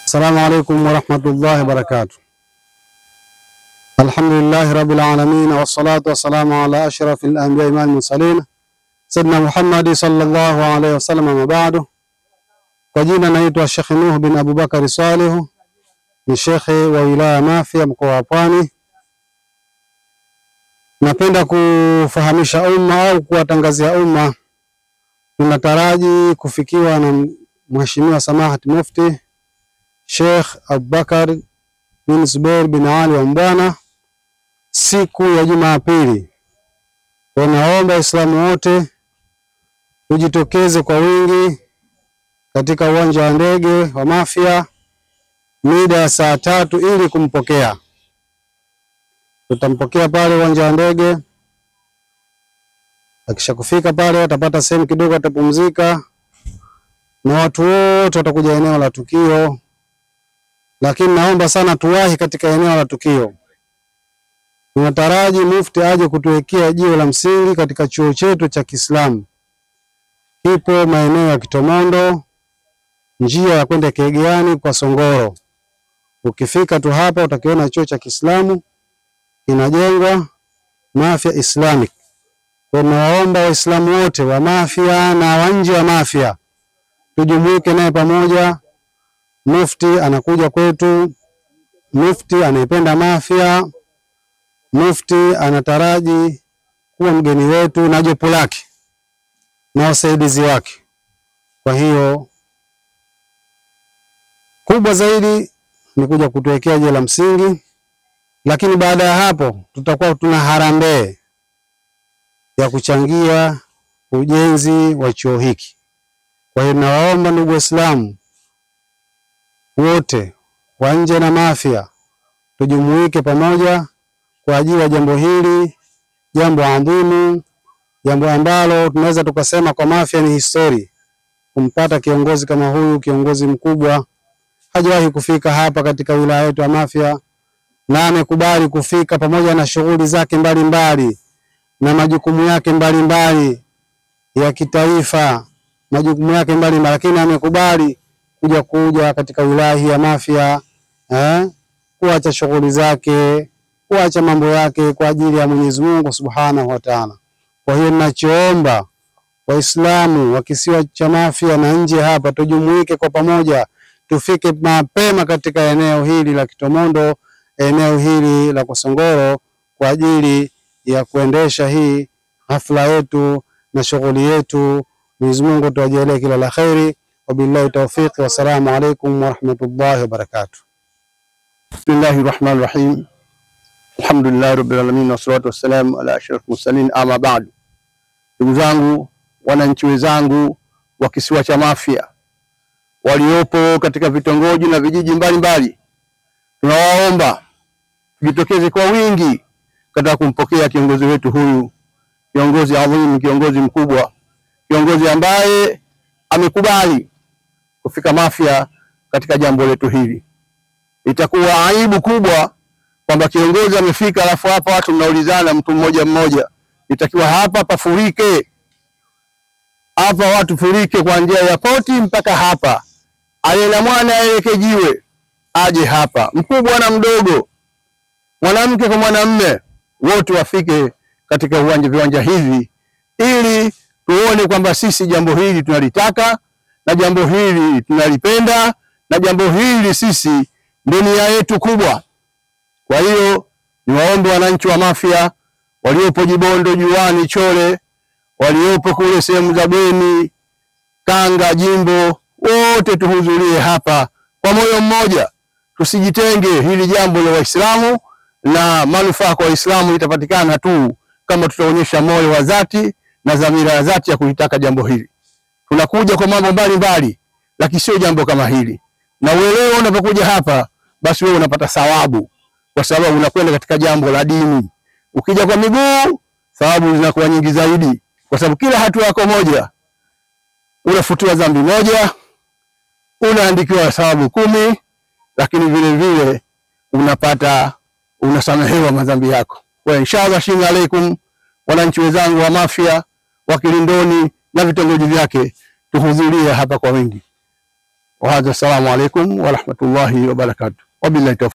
Assalamu alaikum warahmatullahi wabarakatuh. Alhamdulillahi rabbil alamin wassalatu wassalamu ala ashrafil anbiya'i wal mursalin sayyidina Muhammad sallallahu alaihi wasallam wa ba'du. Kwa jina naitwa Sheikh Nuh bin Abubakar Saleh, ni shekhe wa wilaya Mafia mkoa wa Pwani. Napenda kufahamisha umma au kuwatangazia umma, tunataraji kufikiwa na Mheshimiwa Samahat Mufti Sheikh Abubakar bin Zubair bin Ali wa Mbwana siku ya Jumapili. Tunaomba Waislamu wote tujitokeze kwa wingi katika uwanja wa ndege wa Mafia mida ya saa 3 ili kumpokea. Tutampokea pale uwanja wa ndege. Akisha kufika pale atapata sehemu kidogo atapumzika, na watu wote watakuja eneo la tukio. Lakini naomba sana tuwahi katika eneo la tukio. Tunataraji Mufti aje kutuwekea jiwe la msingi katika chuo chetu cha Kiislamu. Kipo maeneo ya Kitomondo, njia ya kwenda Kegeani kwa Songoro. Ukifika tu hapa utakiona chuo cha Kiislamu kinajengwa, Mafia Islamic. Kwa nawaomba Waislamu wote wa Mafia na wa nje wa Mafia tujumuike naye pamoja. Mufti anakuja kwetu, Mufti anaipenda Mafia, Mufti anataraji kuwa mgeni wetu na jopo lake na wasaidizi wake. Kwa hiyo kubwa zaidi ni kuja kutuwekea jiwe la msingi, lakini baada ya hapo tutakuwa tuna harambee ya kuchangia ujenzi wa chuo hiki. Kwa hiyo nawaomba ndugu Waislamu wote wa nje na Mafia tujumuike pamoja kwa ajili ya jambo hili, jambo adhimu, jambo ambalo tunaweza tukasema kwa Mafia ni historia. Kumpata kiongozi kama huyu, kiongozi mkubwa, hajawahi kufika hapa katika wilaya yetu ya Mafia, na amekubali kufika pamoja na shughuli zake mbalimbali na majukumu yake mbalimbali ya kitaifa, majukumu yake mbalimbali, lakini amekubali kuja katika wilaya hii ya Mafia, kuacha shughuli zake, kuacha mambo yake kwa ajili ya Mwenyezi Mungu Subhanahu wa Ta'ala. Kwa hiyo ninachoomba Waislamu wa kisiwa cha Mafia na nje hapa tujumuike kwa pamoja, tufike mapema katika eneo hili la Kitomondo, eneo hili la Songoro kwa ajili ya kuendesha hii hafla yetu na shughuli yetu. Mwenyezi Mungu tuwajalie kila la khairi. Wabillahi tawfiq, wassalamu alaikum warahmatullahi wabarakatuh. Bismillahir Rahmanir Rahim. Alhamdulillahi Rabbil Alamin wassalatu wassalamu ala ashrafil mursalin, amma ba'du. Ndugu zangu, wananchi wenzangu wa kisiwa cha Mafia waliopo katika vitongoji na vijiji mbalimbali, tunawaomba tujitokeze kwa wingi katika kumpokea kiongozi wetu huyu, kiongozi adhimu, kiongozi mkubwa, kiongozi ambaye amekubali kufika Mafia katika jambo letu hili. Itakuwa aibu kubwa kwamba kiongozi amefika alafu hapa watu mnaulizana mtu mmoja mmoja. Itakiwa hapa pafurike, hapa watu furike kwa njia ya poti mpaka hapa. Aliyena mwana aeleke jiwe aje hapa, mkubwa na mdogo, mwanamke kwa mwanamume, wote wafike katika viwanja hivi ili tuone kwamba sisi jambo hili tunalitaka na jambo hili tunalipenda na jambo hili sisi ndio nia yetu kubwa. Kwa hiyo niwaombe wananchi wa Mafia waliopo Jibondo, Juani, Chole, waliopo kule sehemu za Bweni, Kanga, Jimbo, wote tuhudhurie hapa kwa moyo mmoja. Tusijitenge, hili jambo la Waislamu na manufaa kwa Waislamu itapatikana tu kama tutaonyesha moyo wa dhati na dhamira ya dhati ya kulitaka jambo hili. Tunakuja kwa mambo mbalimbali, lakini sio jambo kama hili. Na wewe unapokuja hapa, basi wewe unapata thawabu kwa sababu unakwenda katika jambo la dini. Ukija kwa miguu, thawabu zinakuwa nyingi zaidi kwa sababu kila hatua yako moja unafutiwa dhambi moja, unaandikiwa thawabu 10, lakini vile vile unasamehewa madhambi yako. Kwa inshallah, shina alaikum wananchi wenzangu wa Mafia, wa Kilindoni na vitongoji vyake, tuhudhurie hapa kwa wingi. Wa hadha, assalamu alaikum wa rahmatullahi wa barakatuh. Wabillahi tawfiq.